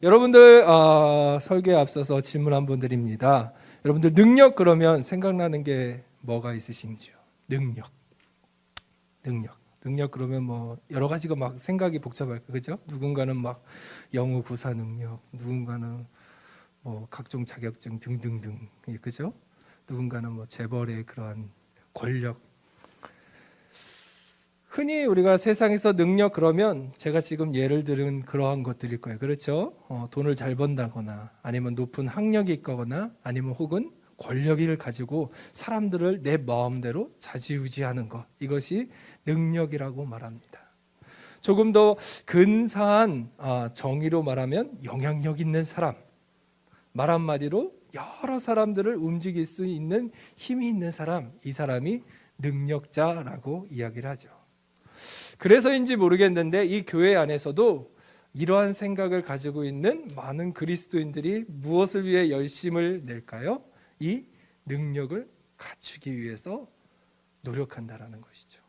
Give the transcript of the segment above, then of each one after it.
여러분들 설교에 앞서서 질문 한번 드립니다. 여러분들 능력 그러면 생각나는 게 뭐가 있으신지요? 능력 그러면 뭐 여러 가지가 막 생각이 복잡할 거예요, 그죠? 누군가는 막 영어 구사 능력, 누군가는 뭐 각종 자격증 등등등, 그죠? 누군가는 뭐 재벌의 그러한 권력. 흔히 우리가 세상에서 능력 그러면 제가 지금 예를 들은 그러한 것들일 거예요. 그렇죠? 돈을 잘 번다거나 아니면 높은 학력이 있거나 아니면 혹은 권력을 가지고 사람들을 내 마음대로 좌지우지하는 것. 이것이 능력이라고 말합니다. 조금 더 근사한 정의로 말하면 영향력 있는 사람. 말 한마디로 여러 사람들을 움직일 수 있는 힘이 있는 사람. 이 사람이 능력자라고 이야기를 하죠. 그래서인지 모르겠는데 이 교회 안에서도 이러한 생각을 가지고 있는 많은 그리스도인들이 무엇을 위해 열심을 낼까요? 이 능력을 갖추기 위해서 노력한다라는 것이죠.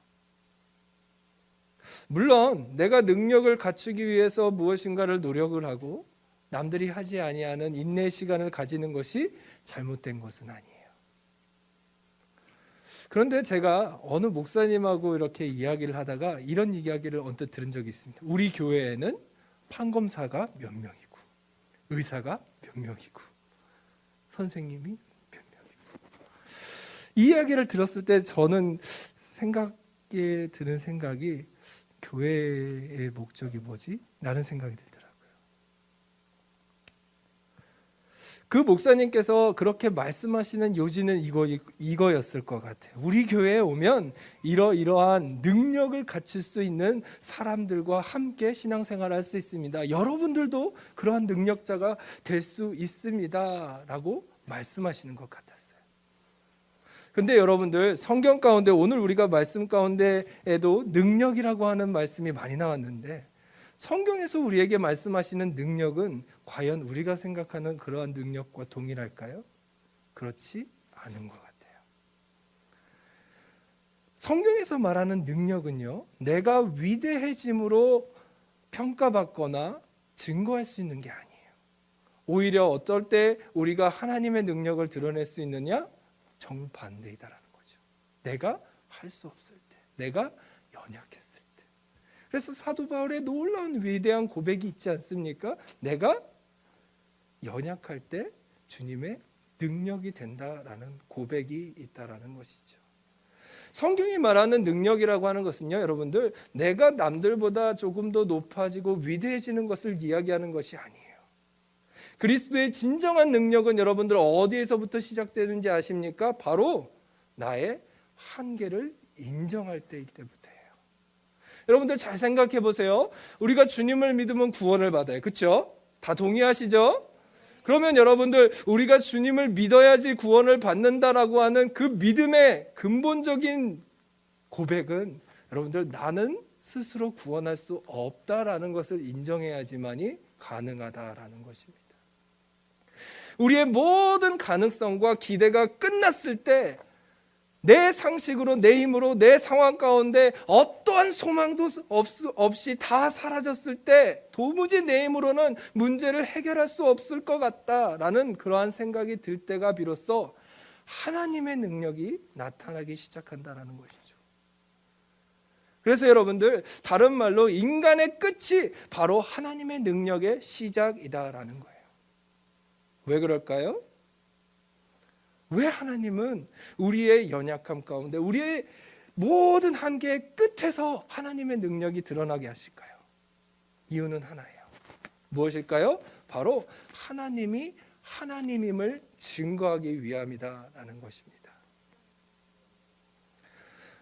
물론 내가 능력을 갖추기 위해서 무엇인가를 노력을 하고 남들이 하지 아니하는 인내 시간을 가지는 것이 잘못된 것은 아니에요. 그런데 제가 어느 목사님하고 이렇게 이야기를 하다가 이런 이야기를 언뜻 들은 적이 있습니다. 우리 교회에는 판검사가 몇 명이고 의사가 몇 명이고 선생님이 몇 명이고. 이 이야기를 들었을 때 저는 생각에 드는 생각이 교회의 목적이 뭐지? 라는 생각이 들더라고요. 그 목사님께서 그렇게 말씀하시는 요지는 이거였을 것 같아요. 우리 교회에 오면 이러한 능력을 갖출 수 있는 사람들과 함께 신앙생활을 할 수 있습니다. 여러분들도 그러한 능력자가 될 수 있습니다. 라고 말씀하시는 것 같았어요. 근데 여러분들 성경 가운데 오늘 우리가 말씀 가운데에도 능력이라고 하는 말씀이 많이 나왔는데 성경에서 우리에게 말씀하시는 능력은 과연 우리가 생각하는 그러한 능력과 동일할까요? 그렇지 않은 것 같아요. 성경에서 말하는 능력은요, 내가 위대해짐으로 평가받거나 증거할 수 있는 게 아니에요. 오히려 어떨 때 우리가 하나님의 능력을 드러낼 수 있느냐? 정반대이다라는 거죠. 내가 할 수 없을 때, 내가 연약했을 때. 그래서 사도 바울의 놀라운 위대한 고백이 있지 않습니까? 내가 연약할 때 주님의 능력이 된다라는 고백이 있다라는 것이죠. 성경이 말하는 능력이라고 하는 것은요, 여러분들, 내가 남들보다 조금 더 높아지고 위대해지는 것을 이야기하는 것이 아니에요. 그리스도의 진정한 능력은 여러분들 어디에서부터 시작되는지 아십니까? 바로 나의 한계를 인정할 때일 때부터예요. 여러분들 잘 생각해 보세요. 우리가 주님을 믿으면 구원을 받아요. 그렇죠? 다 동의하시죠? 그러면 여러분들 우리가 주님을 믿어야지 구원을 받는다라고 하는 그 믿음의 근본적인 고백은 여러분들 나는 스스로 구원할 수 없다라는 것을 인정해야지만이 가능하다라는 것입니다. 우리의 모든 가능성과 기대가 끝났을 때 내 상식으로 내 힘으로 내 상황 가운데 어떠한 소망도 없이 다 사라졌을 때 도무지 내 힘으로는 문제를 해결할 수 없을 것 같다라는 그러한 생각이 들 때가 비로소 하나님의 능력이 나타나기 시작한다라는 것이죠. 그래서 여러분들 다른 말로 인간의 끝이 바로 하나님의 능력의 시작이다라는 거예요. 왜 그럴까요? 왜 하나님은 우리의 연약함 가운데 우리의 모든 한계의 끝에서 하나님의 능력이 드러나게 하실까요? 이유는 하나예요. 무엇일까요? 바로 하나님이 하나님임을 증거하기 위함이다라는 것입니다.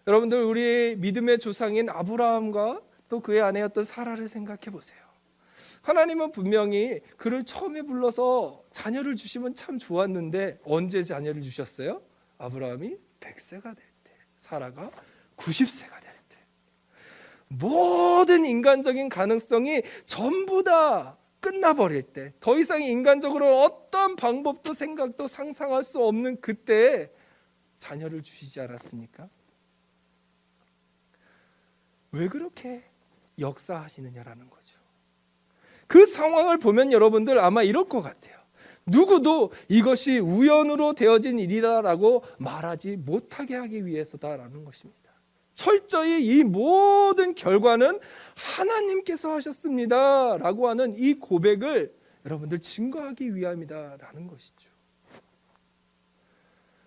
여러분들 우리 믿음의 조상인 아브라함과 또 그의 아내였던 사라를 생각해 보세요. 하나님은 분명히 그를 처음에 불러서 자녀를 주시면 참 좋았는데 언제 자녀를 주셨어요? 아브라함이 100세가 될 때, 사라가 90세가 될 때. 모든 인간적인 가능성이 전부 다 끝나버릴 때, 더 이상 인간적으로 어떤 방법도 생각도 상상할 수 없는 그때에 자녀를 주시지 않았습니까? 왜 그렇게 역사하시느냐라는 거죠. 그 상황을 보면 여러분들 아마 이럴 것 같아요. 누구도 이것이 우연으로 되어진 일이다라고 말하지 못하게 하기 위해서다라는 것입니다. 철저히 이 모든 결과는 하나님께서 하셨습니다라고 하는 이 고백을 여러분들 증거하기 위함이다라는 것이죠.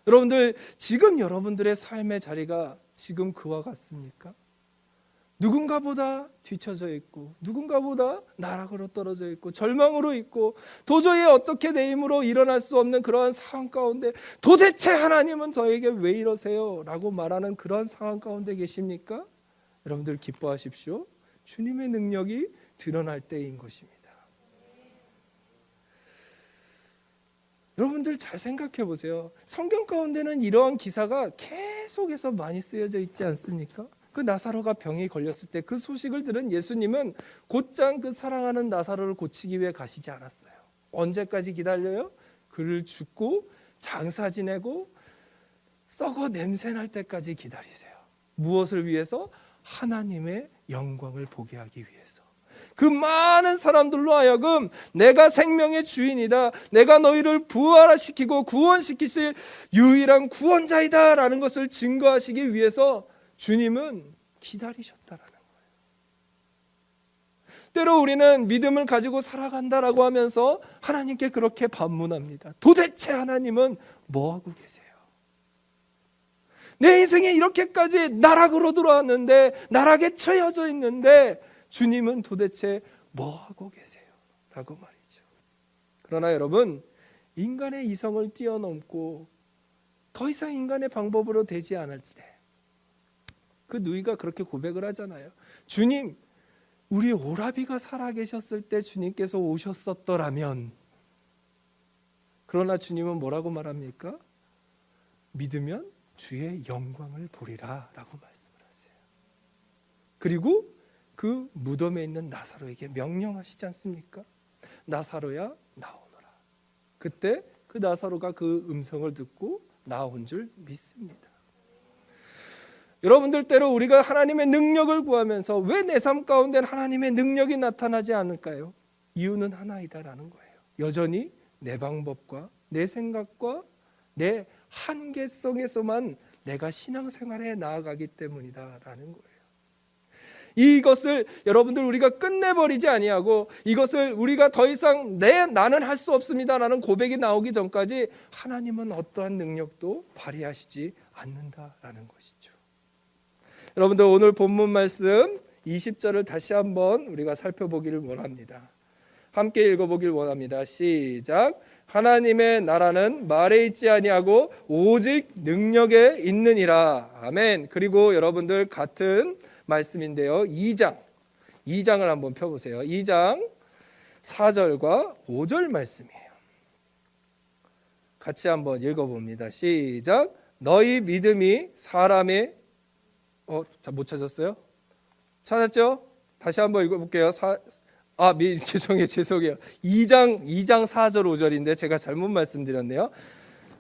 여러분들 지금 여러분들의 삶의 자리가 지금 그와 같습니까? 누군가보다 뒤처져 있고 누군가보다 나락으로 떨어져 있고 절망으로 있고 도저히 어떻게 내 힘으로 일어날 수 없는 그러한 상황 가운데 도대체 하나님은 저에게 왜 이러세요? 라고 말하는 그러한 상황 가운데 계십니까? 여러분들 기뻐하십시오. 주님의 능력이 드러날 때인 것입니다. 여러분들 잘 생각해 보세요. 성경 가운데는 이러한 기사가 계속해서 많이 쓰여져 있지 않습니까? 그 나사로가 병이 걸렸을 때 그 소식을 들은 예수님은 곧장 그 사랑하는 나사로를 고치기 위해 가시지 않았어요. 언제까지 기다려요? 그를 죽고 장사 지내고 썩어 냄새날 때까지 기다리세요. 무엇을 위해서? 하나님의 영광을 보게 하기 위해서. 그 많은 사람들로 하여금 내가 생명의 주인이다, 내가 너희를 부활시키고 구원시키실 유일한 구원자이다 라는 것을 증거하시기 위해서 주님은 기다리셨다라는 거예요. 때로 우리는 믿음을 가지고 살아간다라고 하면서 하나님께 그렇게 반문합니다. 도대체 하나님은 뭐하고 계세요? 내 인생에 이렇게까지 나락으로 들어왔는데, 나락에 처해져 있는데 주님은 도대체 뭐하고 계세요? 라고 말이죠. 그러나 여러분, 인간의 이성을 뛰어넘고 더 이상 인간의 방법으로 되지 않을 때 그 누이가 그렇게 고백을 하잖아요. 주님, 우리 오라비가 살아계셨을 때 주님께서 오셨었더라면. 그러나 주님은 뭐라고 말합니까? 믿으면 주의 영광을 보리라 라고 말씀을 하세요. 그리고 그 무덤에 있는 나사로에게 명령하시지 않습니까? 나사로야 나오너라. 그때 그 나사로가 그 음성을 듣고 나온 줄 믿습니다. 여러분들 때로 우리가 하나님의 능력을 구하면서 왜 내 삶 가운데는 하나님의 능력이 나타나지 않을까요? 이유는 하나이다라는 거예요. 여전히 내 방법과 내 생각과 내 한계성에서만 내가 신앙생활에 나아가기 때문이다라는 거예요. 이것을 여러분들 우리가 끝내버리지 아니하고 이것을 우리가 더 이상 나는 할 수 없습니다라는 고백이 나오기 전까지 하나님은 어떠한 능력도 발휘하시지 않는다라는 것이죠. 여러분들 오늘 본문 말씀 20절을 다시 한번 우리가 살펴보기를 원합니다. 함께 읽어보길 원합니다. 시작. 하나님의 나라는 말에 있지 아니하고 오직 능력에 있느니라. 아멘. 그리고 여러분들 같은 말씀인데요. 2장을 한번 펴보세요. 2장 4절과 5절 말씀이에요. 같이 한번 읽어봅니다. 시작. 너희 믿음이 사람의 못 찾았어요? 찾았죠? 다시 한번 읽어볼게요. 죄송해요. 2장 4절 5절인데 제가 잘못 말씀드렸네요.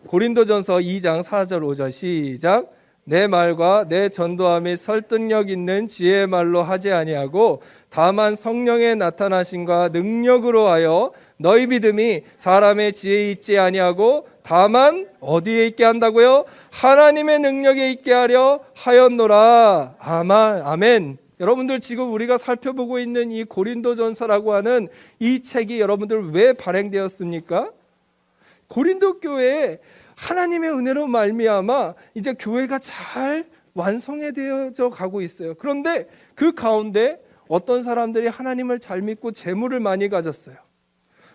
고린도전서 2장 4절 5절 시작. 내 말과 내 전도함이 설득력 있는 지혜의 말로 하지 아니하고 다만 성령의 나타나심과 능력으로 하여 너희 믿음이 사람의 지혜에 있지 아니하고 다만 어디에 있게 한다고요? 하나님의 능력에 있게 하려 하였노라. 아멘. 여러분들 지금 우리가 살펴보고 있는 이 고린도전서라고 하는 이 책이 여러분들 왜 발행되었습니까? 고린도 교회에 하나님의 은혜로 말미암아 이제 교회가 잘 완성되어져 가고 있어요. 그런데 그 가운데 어떤 사람들이 하나님을 잘 믿고 재물을 많이 가졌어요.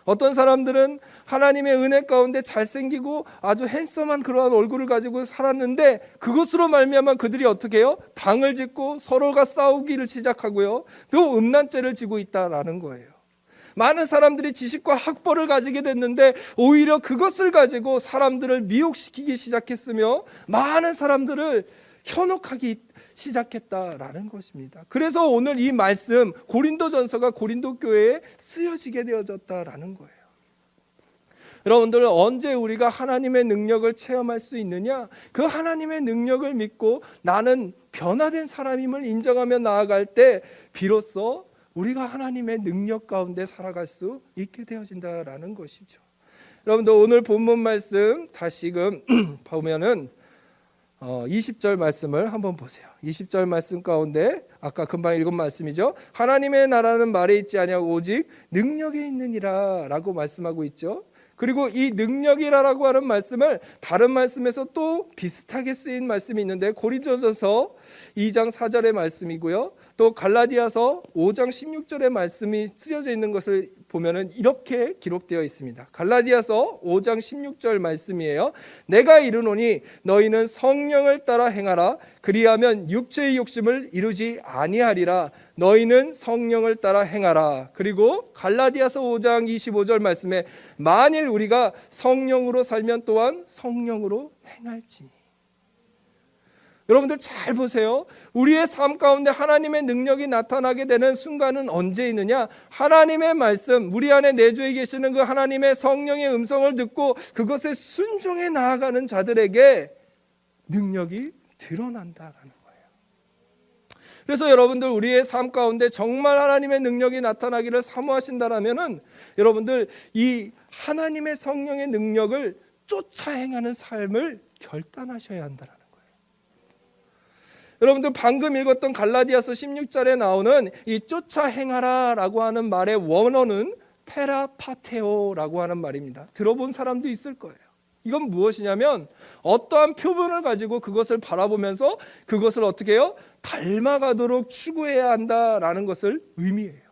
어떤 사람들은 하나님의 은혜 가운데 잘생기고 아주 핸섬한 그러한 얼굴을 가지고 살았는데 그것으로 말미암아 그들이 어떻게 해요? 당을 짓고 서로가 싸우기를 시작하고요. 또 음란죄를 지고 있다라는 거예요. 많은 사람들이 지식과 학벌을 가지게 됐는데 오히려 그것을 가지고 사람들을 미혹시키기 시작했으며 많은 사람들을 현혹하기 시작했다라는 것입니다. 그래서 오늘 이 말씀 고린도전서가 고린도 교회에 쓰여지게 되어졌다라는 거예요. 여러분들 언제 우리가 하나님의 능력을 체험할 수 있느냐? 그 하나님의 능력을 믿고 나는 변화된 사람임을 인정하며 나아갈 때 비로소 우리가 하나님의 능력 가운데 살아갈 수 있게 되어진다라는 것이죠. 여러분들 오늘 본문 말씀 다시금 보면은 20절 말씀을 한번 보세요. 20절 말씀 가운데 아까 금방 읽은 말씀이죠. 하나님의 나라는 말에 있지 아니하고 오직 능력에 있느니라 라고 말씀하고 있죠. 그리고 이 능력이라고 하는 말씀을 다른 말씀에서 또 비슷하게 쓰인 말씀이 있는데 고린도전서 2장 4절의 말씀이고요. 또 갈라디아서 5장 16절의 말씀이 쓰여져 있는 것을 보면은 이렇게 기록되어 있습니다. 갈라디아서 5장 16절 말씀이에요. 내가 이르노니 너희는 성령을 따라 행하라. 그리하면 육체의 욕심을 이루지 아니하리라. 너희는 성령을 따라 행하라. 그리고 갈라디아서 5장 25절 말씀에 만일 우리가 성령으로 살면 또한 성령으로 행할지니. 여러분들 잘 보세요. 우리의 삶 가운데 하나님의 능력이 나타나게 되는 순간은 언제 있느냐? 하나님의 말씀, 우리 안에 내주에 계시는 그 하나님의 성령의 음성을 듣고 그것에 순종해 나아가는 자들에게 능력이 드러난다라는 거예요. 그래서 여러분들 우리의 삶 가운데 정말 하나님의 능력이 나타나기를 사모하신다라면은 여러분들 이 하나님의 성령의 능력을 쫓아 행하는 삶을 결단하셔야 한다라는 거예요. 여러분들 방금 읽었던 갈라디아서 16절에 나오는 이 쫓아 행하라라고 하는 말의 원어는 페라파테오라고 하는 말입니다. 들어본 사람도 있을 거예요. 이건 무엇이냐면 어떠한 표본을 가지고 그것을 바라보면서 그것을 어떻게 해요? 닮아가도록 추구해야 한다라는 것을 의미해요.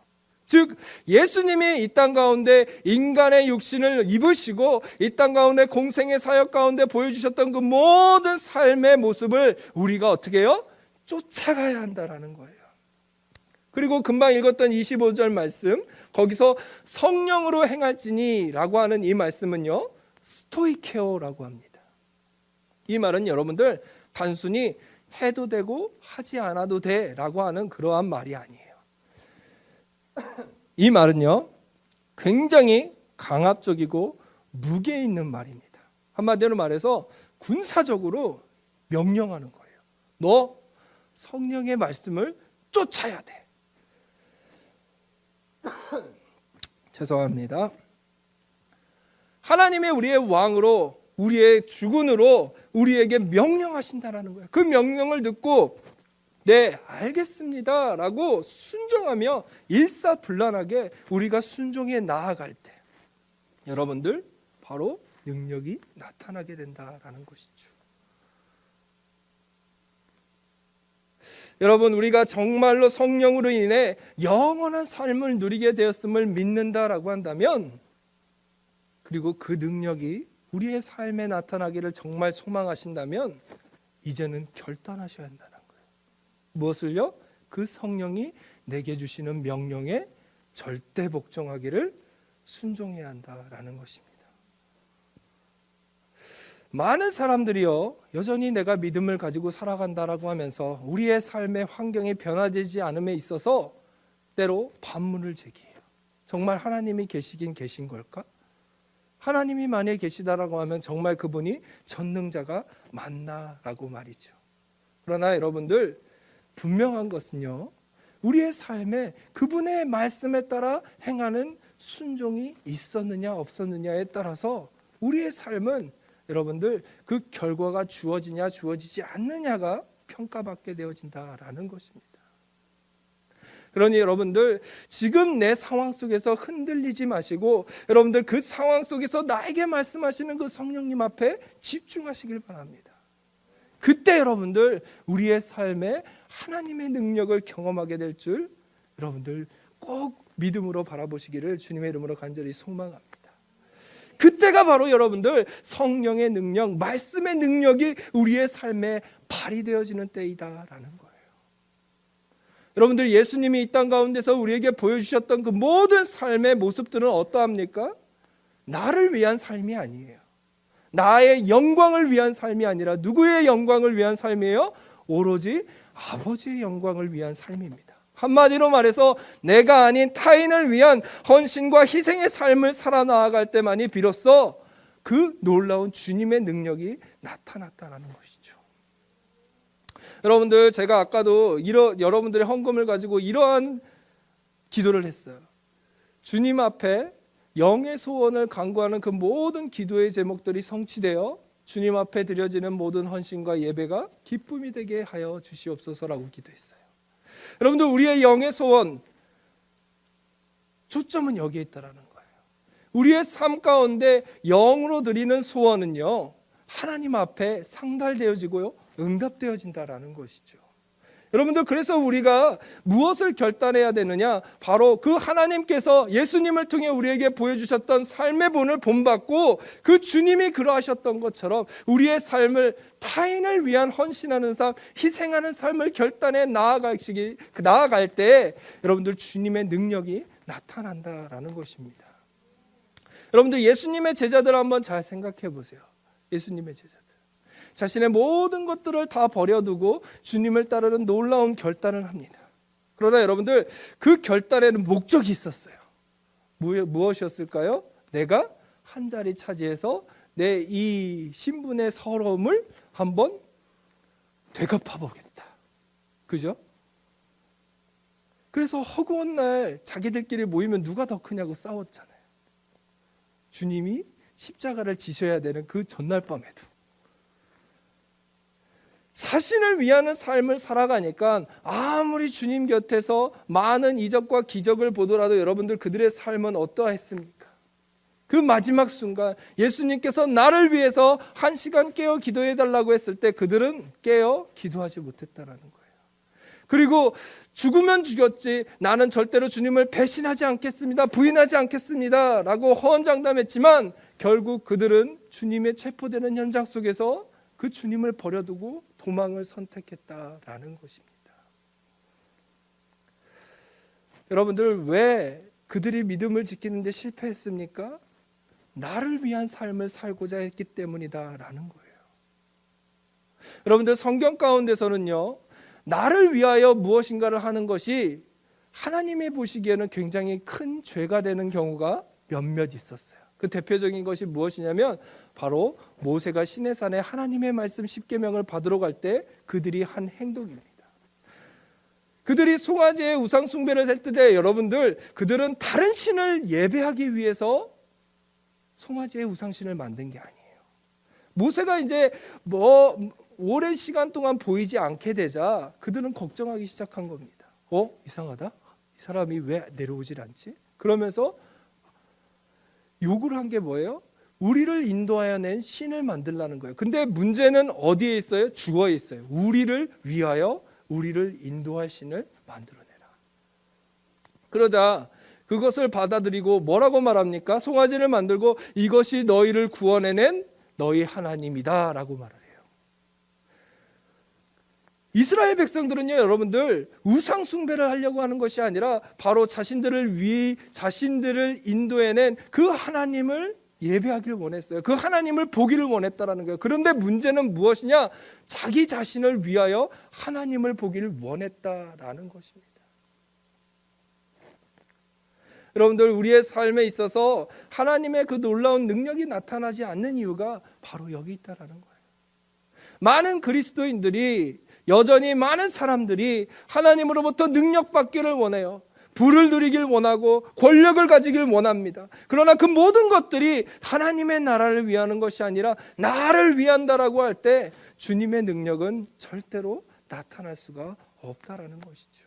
즉 예수님이 이 땅 가운데 인간의 육신을 입으시고 이 땅 가운데 공생의 사역 가운데 보여주셨던 그 모든 삶의 모습을 우리가 어떻게 해요? 쫓아가야 한다라는 거예요. 그리고 금방 읽었던 25절 말씀, 거기서 성령으로 행할지니 라고 하는 이 말씀은요, 스토이케오라고 합니다. 이 말은 여러분들 단순히 해도 되고 하지 않아도 돼 라고 하는 그러한 말이 아니에요. 이 말은요 굉장히 강압적이고 무게 있는 말입니다. 한마디로 말해서 군사적으로 명령하는 거예요. 너 성령의 말씀을 쫓아야 돼. 죄송합니다. 하나님이 우리의 왕으로 우리의 주군으로 우리에게 명령하신다라는 거예요. 그 명령을 듣고 네 알겠습니다 라고 순종하며 일사불란하게 우리가 순종해 나아갈 때 여러분들 바로 능력이 나타나게 된다라는 것이죠. 여러분 우리가 정말로 성령으로 인해 영원한 삶을 누리게 되었음을 믿는다라고 한다면 그리고 그 능력이 우리의 삶에 나타나기를 정말 소망하신다면 이제는 결단하셔야 한다는 거예요. 무엇을요? 그 성령이 내게 주시는 명령에 절대 복종하기를 순종해야 한다라는 것입니다. 많은 사람들이요 여전히 내가 믿음을 가지고 살아간다라고 하면서 우리의 삶의 환경이 변화되지 않음에 있어서 때로 반문을 제기해요. 정말 하나님이 계시긴 계신 걸까? 하나님이 만약에 계시다라고 하면 정말 그분이 전능자가 맞나라고 말이죠. 그러나 여러분들 분명한 것은요 우리의 삶에 그분의 말씀에 따라 행하는 순종이 있었느냐 없었느냐에 따라서 우리의 삶은 여러분들 그 결과가 주어지냐 주어지지 않느냐가 평가받게 되어진다라는 것입니다. 그러니 여러분들 지금 내 상황 속에서 흔들리지 마시고 여러분들 그 상황 속에서 나에게 말씀하시는 그 성령님 앞에 집중하시길 바랍니다. 그때 여러분들 우리의 삶에 하나님의 능력을 경험하게 될 줄 여러분들 꼭 믿음으로 바라보시기를 주님의 이름으로 간절히 소망합니다. 그때가 바로 여러분들 성령의 능력, 말씀의 능력이 우리의 삶에 발휘되어지는 때이다라는 거예요. 여러분들 예수님이 이 땅 가운데서 우리에게 보여주셨던 그 모든 삶의 모습들은 어떠합니까? 나를 위한 삶이 아니에요. 나의 영광을 위한 삶이 아니라 누구의 영광을 위한 삶이에요? 오로지 아버지의 영광을 위한 삶입니다. 한마디로 말해서 내가 아닌 타인을 위한 헌신과 희생의 삶을 살아나아갈 때만이 비로소 그 놀라운 주님의 능력이 나타났다는 것이죠. 여러분들 제가 아까도 여러분들의 헌금을 가지고 이러한 기도를 했어요. 주님 앞에 영의 소원을 간구하는 그 모든 기도의 제목들이 성취되어 주님 앞에 드려지는 모든 헌신과 예배가 기쁨이 되게 하여 주시옵소서라고 기도했어요. 여러분들, 우리의 영의 소원, 초점은 여기에 있다라는 거예요. 우리의 삶 가운데 영으로 드리는 소원은요, 하나님 앞에 상달되어지고요, 응답되어진다라는 것이죠. 여러분들, 그래서 우리가 무엇을 결단해야 되느냐? 바로 그 하나님께서 예수님을 통해 우리에게 보여주셨던 삶의 본을 본받고 그 주님이 그러하셨던 것처럼 우리의 삶을 타인을 위한 헌신하는 삶, 희생하는 삶을 결단해 나아갈 때 여러분들 주님의 능력이 나타난다라는 것입니다. 여러분들, 예수님의 제자들 한번 잘 생각해 보세요. 예수님의 제자들, 자신의 모든 것들을 다 버려두고 주님을 따르는 놀라운 결단을 합니다. 그러나 여러분들, 그 결단에는 목적이 있었어요. 무엇이었을까요? 내가 한 자리 차지해서 내 이 신분의 서러움을 한번 되갚아 보겠다. 그죠? 그래서 허구한 날 자기들끼리 모이면 누가 더 크냐고 싸웠잖아요. 주님이 십자가를 지셔야 되는 그 전날 밤에도 자신을 위하는 삶을 살아가니까 아무리 주님 곁에서 많은 이적과 기적을 보더라도 여러분들, 그들의 삶은 어떠했습니까? 그 마지막 순간 예수님께서 나를 위해서 1시간 깨어 기도해달라고 했을 때 그들은 깨어 기도하지 못했다라는 거예요. 그리고 죽으면 죽였지 나는 절대로 주님을 배신하지 않겠습니다, 부인하지 않겠습니다 라고 허언장담했지만 결국 그들은 주님의 체포되는 현장 속에서 그 주님을 버려두고 도망을 선택했다라는 것입니다. 여러분들, 왜 그들이 믿음을 지키는 데 실패했습니까? 나를 위한 삶을 살고자 했기 때문이다라는 거예요. 여러분들, 성경 가운데서는요, 나를 위하여 무엇인가를 하는 것이 하나님이 보시기에는 굉장히 큰 죄가 되는 경우가 몇몇 있었어요. 그 대표적인 것이 무엇이냐면 바로 모세가 시내산에 하나님의 말씀 10계명을 받으러 갈 때 그들이 한 행동입니다. 그들이 송아지의 우상 숭배를 할 때 여러분들, 그들은 다른 신을 예배하기 위해서 송아지의 우상신을 만든 게 아니에요. 모세가 이제 오랜 시간 동안 보이지 않게 되자 그들은 걱정하기 시작한 겁니다. 이상하다, 이 사람이 왜 내려오질 않지? 그러면서 요구를 한 게 뭐예요? 우리를 인도하여 낸 신을 만들라는 거예요. 근데 문제는 어디에 있어요? 주어에 있어요. 우리를 위하여 우리를 인도할 신을 만들어내라. 그러자 그것을 받아들이고 뭐라고 말합니까? 송아지를 만들고 이것이 너희를 구원해낸 너희 하나님이다 라고 말을 해요. 이스라엘 백성들은요, 여러분들, 우상 숭배를 하려고 하는 것이 아니라 바로 자신들을 인도해낸 그 하나님을 예배하기를 원했어요. 그 하나님을 보기를 원했다라는 거예요. 그런데 문제는 무엇이냐? 자기 자신을 위하여 하나님을 보기를 원했다라는 것입니다. 여러분들, 우리의 삶에 있어서 하나님의 그 놀라운 능력이 나타나지 않는 이유가 바로 여기 있다라는 거예요. 많은 그리스도인들이, 여전히 많은 사람들이 하나님으로부터 능력받기를 원해요. 부를 누리길 원하고 권력을 가지길 원합니다. 그러나 그 모든 것들이 하나님의 나라를 위하는 것이 아니라 나를 위한다라고 할 때 주님의 능력은 절대로 나타날 수가 없다라는 것이죠.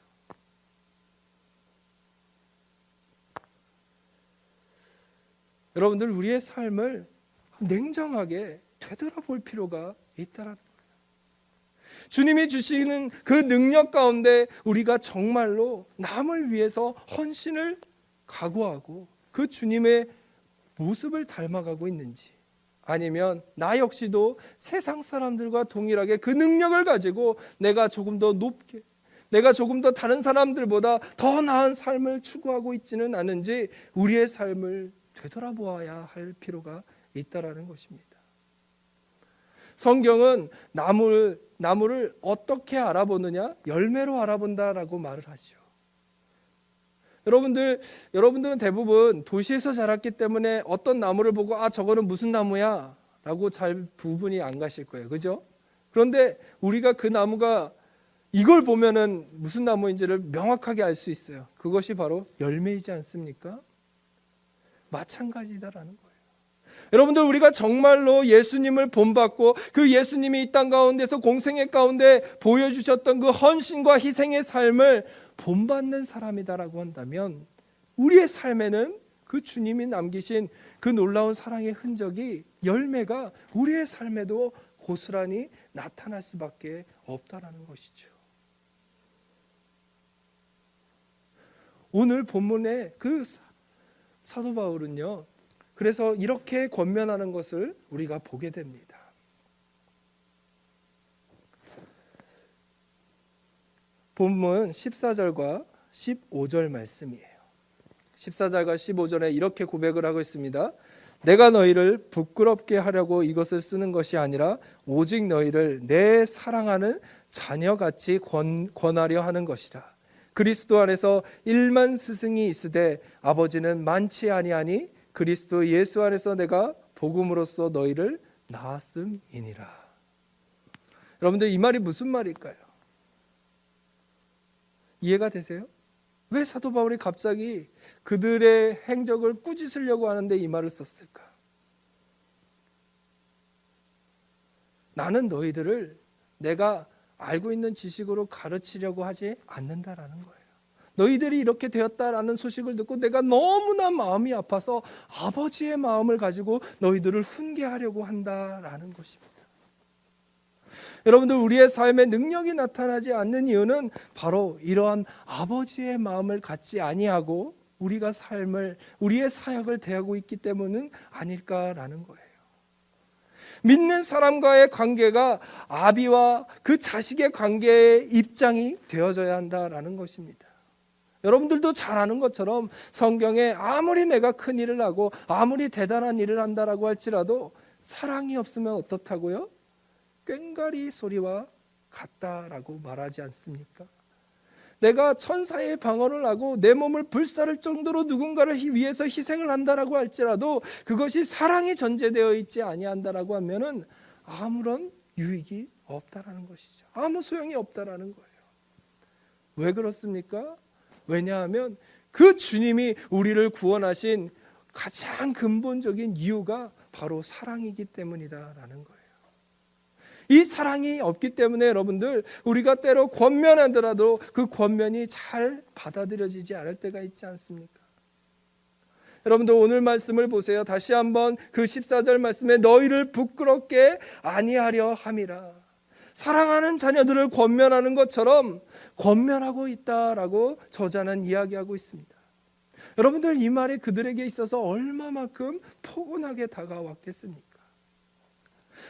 여러분들, 우리의 삶을 냉정하게 되돌아볼 필요가 있다라는 거예요. 주님이 주시는 그 능력 가운데 우리가 정말로 남을 위해서 헌신을 각오하고 그 주님의 모습을 닮아가고 있는지, 아니면 나 역시도 세상 사람들과 동일하게 그 능력을 가지고 내가 조금 더 높게, 내가 조금 더 다른 사람들보다 더 나은 삶을 추구하고 있지는 않은지 우리의 삶을 되돌아보아야 할 필요가 있다라는 것입니다. 성경은 나무를 어떻게 알아보느냐? 열매로 알아본다라고 말을 하죠. 여러분들은 대부분 도시에서 자랐기 때문에 어떤 나무를 보고 저거는 무슨 나무야? 라고 잘 구분이 안 가실 거예요. 그죠? 그런데 우리가 그 나무가 이걸 보면은 무슨 나무인지를 명확하게 알 수 있어요. 그것이 바로 열매이지 않습니까? 마찬가지다라는 거예요. 여러분들, 우리가 정말로 예수님을 본받고 그 예수님이 이 땅 가운데서 공생애 가운데 보여주셨던 그 헌신과 희생의 삶을 본받는 사람이다라고 한다면 우리의 삶에는 그 주님이 남기신 그 놀라운 사랑의 흔적이, 열매가 우리의 삶에도 고스란히 나타날 수밖에 없다라는 것이죠. 오늘 본문의 그 사도 바울은요, 그래서 이렇게 권면하는 것을 우리가 보게 됩니다. 본문 14절과 15절 말씀이에요. 14절과 15절에 이렇게 고백을 하고 있습니다. 내가 너희를 부끄럽게 하려고 이것을 쓰는 것이 아니라 오직 너희를 내 사랑하는 자녀같이 권하려 하는 것이라. 그리스도 안에서 1만 스승이 있으되 아버지는 많지 아니하니 그리스도 예수 안에서 내가 복음으로써 너희를 낳았음이니라. 여러분들, 이 말이 무슨 말일까요? 이해가 되세요? 왜 사도 바울이 갑자기 그들의 행적을 꾸짖으려고 하는데 이 말을 썼을까? 나는 너희들을 내가 알고 있는 지식으로 가르치려고 하지 않는다라는 거예요. 너희들이 이렇게 되었다라는 소식을 듣고 내가 너무나 마음이 아파서 아버지의 마음을 가지고 너희들을 훈계하려고 한다라는 것입니다. 여러분들, 우리의 삶에 능력이 나타나지 않는 이유는 바로 이러한 아버지의 마음을 갖지 아니하고 우리의 사역을 대하고 있기 때문은 아닐까라는 거예요. 믿는 사람과의 관계가 아비와 그 자식의 관계의 입장이 되어져야 한다라는 것입니다. 여러분들도 잘 아는 것처럼 성경에 아무리 내가 큰 일을 하고 아무리 대단한 일을 한다라고 할지라도 사랑이 없으면 어떻다고요? 꽹과리 소리와 같다라고 말하지 않습니까? 내가 천사의 방어를 하고 내 몸을 불사를 정도로 누군가를 위해서 희생을 한다라고 할지라도 그것이 사랑이 전제되어 있지 아니한다라고 하면은 아무런 유익이 없다라는 것이죠. 아무 소용이 없다라는 거예요. 왜 그렇습니까? 왜냐하면 그 주님이 우리를 구원하신 가장 근본적인 이유가 바로 사랑이기 때문이다라는 거예요. 이 사랑이 없기 때문에 여러분들, 우리가 때로 권면하더라도 그 권면이 잘 받아들여지지 않을 때가 있지 않습니까? 여러분들, 오늘 말씀을 보세요. 다시 한번 그 14절 말씀에 너희를 부끄럽게 아니하려 함이라. 사랑하는 자녀들을 권면하는 것처럼 권면하고 있다라고 저자는 이야기하고 있습니다. 여러분들, 이 말이 그들에게 있어서 얼마만큼 포근하게 다가왔겠습니까?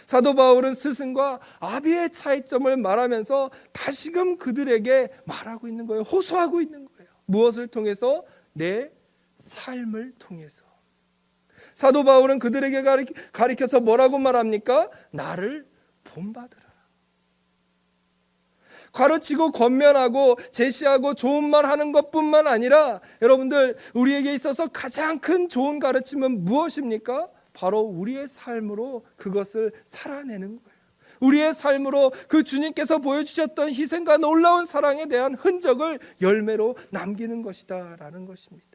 사도 바울은 스승과 아비의 차이점을 말하면서 다시금 그들에게 말하고 있는 거예요. 호소하고 있는 거예요. 무엇을 통해서? 내 삶을 통해서. 사도 바울은 그들에게 가리켜서 뭐라고 말합니까? 나를 본받으라. 가르치고 권면하고 제시하고 좋은 말 하는 것뿐만 아니라 여러분들, 우리에게 있어서 가장 큰 좋은 가르침은 무엇입니까? 바로 우리의 삶으로 그것을 살아내는 거예요. 우리의 삶으로 그 주님께서 보여주셨던 희생과 놀라운 사랑에 대한 흔적을 열매로 남기는 것이다 라는 것입니다.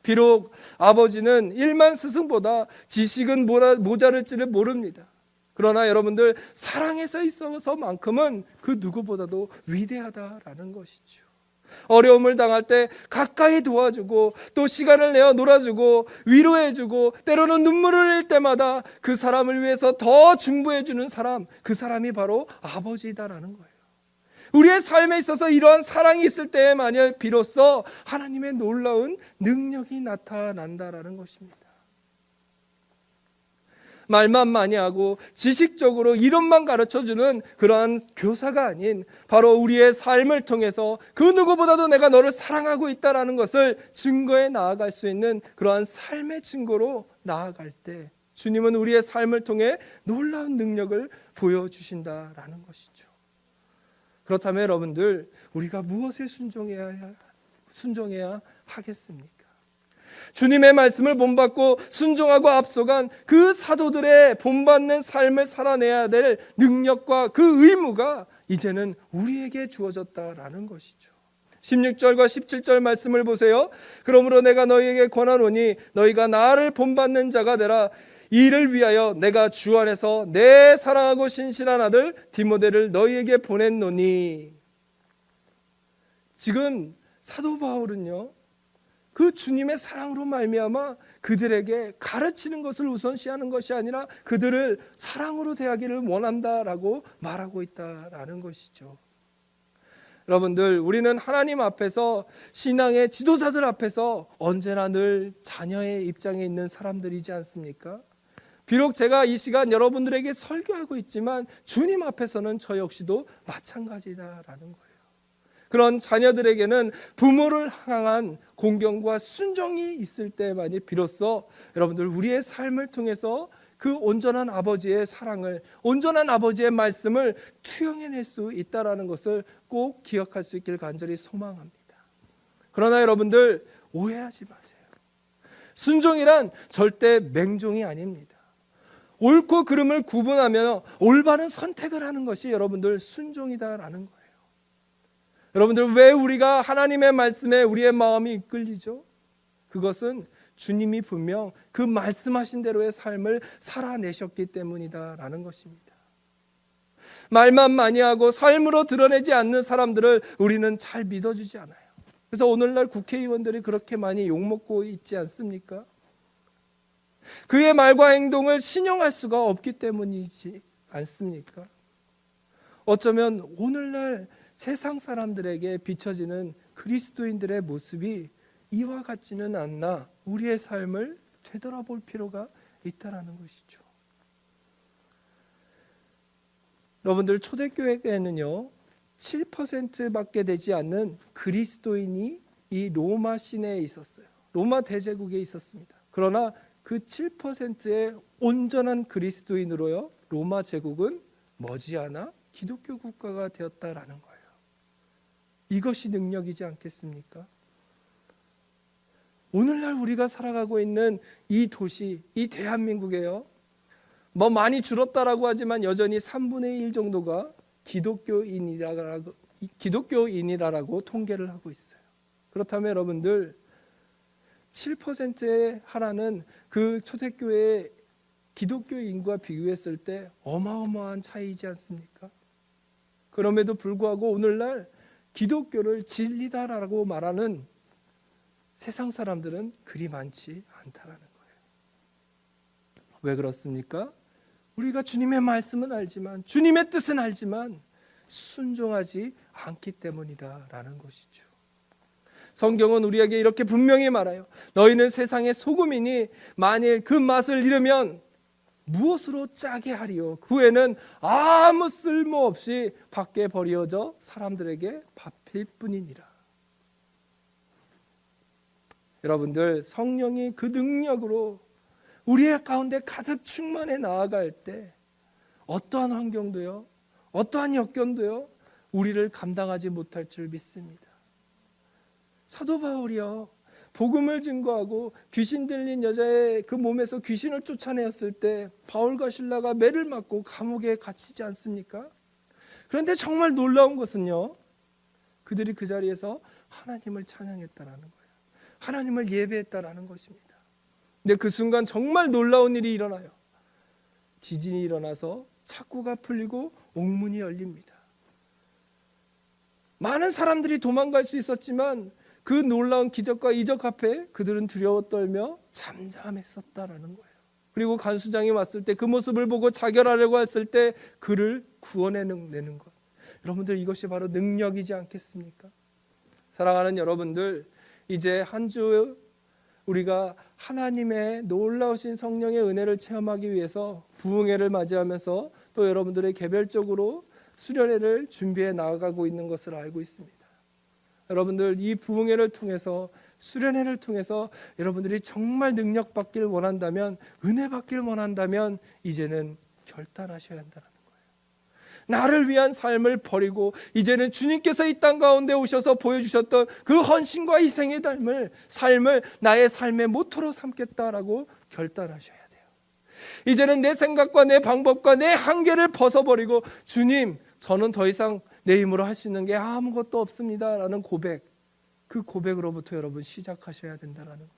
비록 아버지는 1만 스승보다 지식은 모자랄지를 모릅니다. 그러나 여러분들, 사랑에서 있어서만큼은 그 누구보다도 위대하다라는 것이죠. 어려움을 당할 때 가까이 도와주고 또 시간을 내어 놀아주고 위로해주고 때로는 눈물을 흘릴 때마다 그 사람을 위해서 더 중보해주는 사람, 그 사람이 바로 아버지다라는 거예요. 우리의 삶에 있어서 이러한 사랑이 있을 때에만이 비로소 하나님의 놀라운 능력이 나타난다라는 것입니다. 말만 많이 하고 지식적으로 이론만 가르쳐주는 그러한 교사가 아닌 바로 우리의 삶을 통해서 그 누구보다도 내가 너를 사랑하고 있다는 것을 증거해 나아갈 수 있는 그러한 삶의 증거로 나아갈 때 주님은 우리의 삶을 통해 놀라운 능력을 보여주신다라는 것이죠. 그렇다면 여러분들, 우리가 무엇에 순종해야 하겠습니까? 주님의 말씀을 본받고 순종하고 앞서간 그 사도들의 본받는 삶을 살아내야 될 능력과 그 의무가 이제는 우리에게 주어졌다라는 것이죠. 16절과 17절 말씀을 보세요. 그러므로 내가 너희에게 권하노니 너희가 나를 본받는 자가 되라. 이를 위하여 내가 주 안에서 내 사랑하고 신실한 아들 디모데를 너희에게 보냈노니. 지금 사도 바울은요, 그 주님의 사랑으로 말미암아 그들에게 가르치는 것을 우선시하는 것이 아니라 그들을 사랑으로 대하기를 원한다라고 말하고 있다라는 것이죠. 여러분들, 우리는 하나님 앞에서, 신앙의 지도자들 앞에서 언제나 늘 자녀의 입장에 있는 사람들이지 않습니까? 비록 제가 이 시간 여러분들에게 설교하고 있지만 주님 앞에서는 저 역시도 마찬가지다라는 거예요. 그런 자녀들에게는 부모를 향한 공경과 순종이 있을 때만이 비로소 여러분들 우리의 삶을 통해서 그 온전한 아버지의 사랑을, 온전한 아버지의 말씀을 투영해낼 수 있다는 것을 꼭 기억할 수 있길 간절히 소망합니다. 그러나 여러분들 오해하지 마세요. 순종이란 절대 맹종이 아닙니다. 옳고 그름을 구분하며 올바른 선택을 하는 것이 여러분들 순종이다라는 거예요. 여러분들, 왜 우리가 하나님의 말씀에 우리의 마음이 이끌리죠? 그것은 주님이 분명 그 말씀하신 대로의 삶을 살아내셨기 때문이다라는 것입니다. 말만 많이 하고 삶으로 드러내지 않는 사람들을 우리는 잘 믿어주지 않아요. 그래서 오늘날 국회의원들이 그렇게 많이 욕먹고 있지 않습니까? 그의 말과 행동을 신용할 수가 없기 때문이지 않습니까? 어쩌면 오늘날 세상 사람들에게 비춰지는 그리스도인들의 모습이 이와 같지는 않나 우리의 삶을 되돌아볼 필요가 있다는 것이죠. 여러분들, 초대교회에는요 7%밖에 되지 않는 그리스도인이 이 로마 시내에 있었어요. 로마 대제국에 있었습니다. 그러나 그 7%의 온전한 그리스도인으로요 로마 제국은 머지않아 기독교 국가가 되었다라는 거예요. 이것이 능력이지 않겠습니까? 오늘날 우리가 살아가고 있는 이 도시, 이 대한민국에요, 뭐 많이 줄었다라고 하지만 여전히 3분의 1 정도가 기독교인이라고 통계를 하고 있어요. 그렇다면 여러분들, 7%에 하나는 그 초대교회의 기독교인과 비교했을 때 어마어마한 차이이지 않습니까? 그럼에도 불구하고 오늘날 기독교를 진리다라고 말하는 세상 사람들은 그리 많지 않다라는 거예요. 왜 그렇습니까? 우리가 주님의 말씀은 알지만, 주님의 뜻은 알지만 순종하지 않기 때문이다라는 것이죠. 성경은 우리에게 이렇게 분명히 말해요. 너희는 세상의 소금이니 만일 그 맛을 잃으면 무엇으로 짜게 하리요? 그 후에는 아무 쓸모없이 밖에 버려져 사람들에게 밥일 뿐이니라. 여러분들, 성령이 그 능력으로 우리의 가운데 가득 충만해 나아갈 때 어떠한 환경도요, 어떠한 역경도요 우리를 감당하지 못할 줄 믿습니다. 사도 바울이요, 복음을 증거하고 귀신 들린 여자의 그 몸에서 귀신을 쫓아내었을 때 바울과 실라가 매를 맞고 감옥에 갇히지 않습니까? 그런데 정말 놀라운 것은요, 그들이 그 자리에서 하나님을 찬양했다라는 거예요. 하나님을 예배했다라는 것입니다. 근데 그 순간 정말 놀라운 일이 일어나요. 지진이 일어나서 착고가 풀리고 옥문이 열립니다. 많은 사람들이 도망갈 수 있었지만 그 놀라운 기적과 이적 앞에 그들은 두려워 떨며 잠잠했었다라는 거예요. 그리고 간수장이 왔을 때 그 모습을 보고 자결하려고 했을 때 그를 구원해내는 것. 여러분들, 이것이 바로 능력이지 않겠습니까? 사랑하는 여러분들, 이제 한 주 우리가 하나님의 놀라우신 성령의 은혜를 체험하기 위해서 부흥회를 맞이하면서 또 여러분들의 개별적으로 수련회를 준비해 나아가고 있는 것을 알고 있습니다. 여러분들, 이 부흥회를 통해서, 수련회를 통해서 여러분들이 정말 능력 받기를 원한다면, 은혜 받기를 원한다면 이제는 결단하셔야 한다는 거예요. 나를 위한 삶을 버리고 이제는 주님께서 이 땅 가운데 오셔서 보여주셨던 그 헌신과 희생의 삶을 나의 삶의 모토로 삼겠다라고 결단하셔야 돼요. 이제는 내 생각과 내 방법과 내 한계를 벗어버리고 주님, 저는 더 이상 내 힘으로 할 수 있는 게 아무것도 없습니다 라는 고백, 그 고백으로부터 여러분 시작하셔야 된다는 거예요.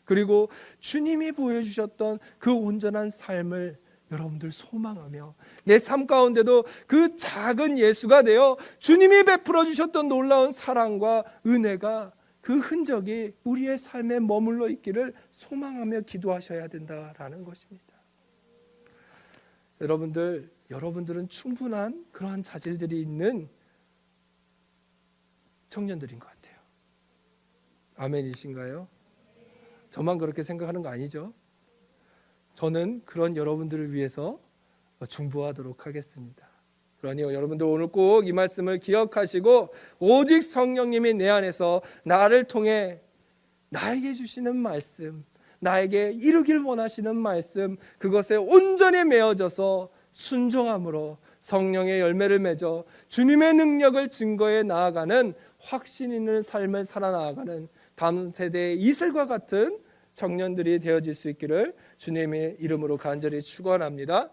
그리고 주님이 보여주셨던 그 온전한 삶을 여러분들 소망하며 내 삶 가운데도 그 작은 예수가 되어 주님이 베풀어 주셨던 놀라운 사랑과 은혜가 그 흔적이 우리의 삶에 머물러 있기를 소망하며 기도하셔야 된다라는 것입니다. 여러분들은 충분한 그러한 자질들이 있는 청년들인 것 같아요. 아멘이신가요? 저만 그렇게 생각하는 거 아니죠? 저는 그런 여러분들을 위해서 중보하도록 하겠습니다. 그러니 여러분들 오늘 꼭 이 말씀을 기억하시고 오직 성령님이 내 안에서 나를 통해 나에게 주시는 말씀, 나에게 이루길 원하시는 말씀, 그것에 온전히 매어져서 순종함으로 성령의 열매를 맺어 주님의 능력을 증거해 나아가는 확신 있는 삶을 살아나가는 다음 세대의 이슬과 같은 청년들이 되어질 수 있기를 주님의 이름으로 간절히 축원합니다.